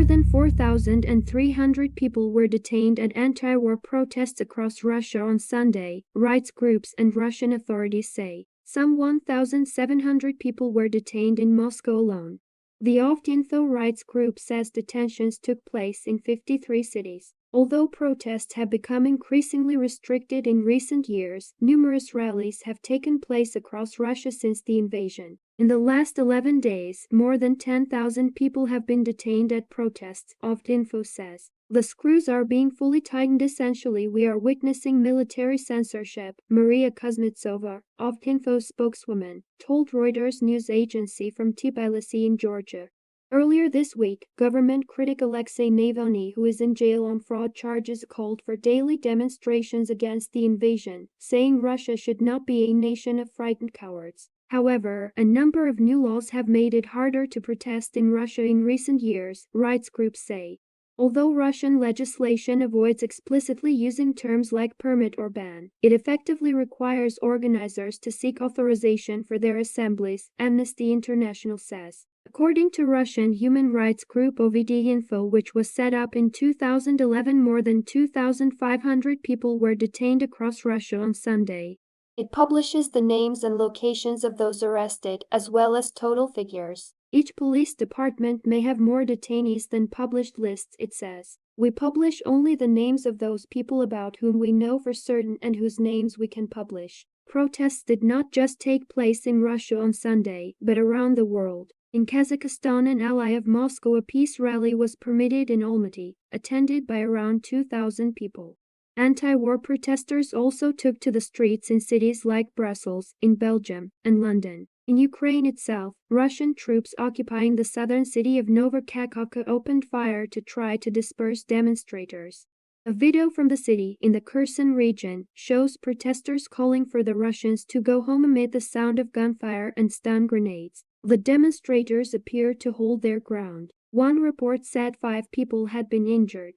than 4,300 people were detained at anti-war protests across Russia on Sunday, rights groups and Russian authorities say. Some 1,700 people were detained in Moscow alone. The Info rights group says detentions took place in 53 cities. Although protests have become increasingly restricted in recent years, numerous rallies have taken place across Russia since the invasion. In the last 11 days, more than 10,000 people have been detained at protests, Info says. The screws are being fully tightened. Essentially, we are witnessing military censorship, Maria Kuznetsova, Info's spokeswoman, told Reuters news agency from Tbilisi in Georgia. Earlier this week, government critic Alexei Navalny, who is in jail on fraud charges, called for daily demonstrations against the invasion, saying Russia should not be a nation of frightened cowards. However, a number of new laws have made it harder to protest in Russia in recent years, rights groups say. Although Russian legislation avoids explicitly using terms like permit or ban, it effectively requires organizers to seek authorization for their assemblies, Amnesty International says. According to Russian human rights group Info, which was set up in 2011, more than 2,500 people were detained across Russia on Sunday. It publishes the names and locations of those arrested, as well as total figures. Each police department may have more detainees than published lists, it says. We publish only the names of those people about whom we know for certain and whose names we can publish. Protests did not just take place in Russia on Sunday, but around the world. In Kazakhstan, an ally of Moscow, a peace rally was permitted in Almaty, attended by around 2,000 people. Anti-war protesters also took to the streets in cities like Brussels, in Belgium, and London. In Ukraine itself, Russian troops occupying the southern city of Novokakhovka opened fire to try to disperse demonstrators. A video from the city, in the Kherson region, shows protesters calling for the Russians to go home amid the sound of gunfire and stun grenades. The demonstrators appeared to hold their ground. One report said 5 people had been injured.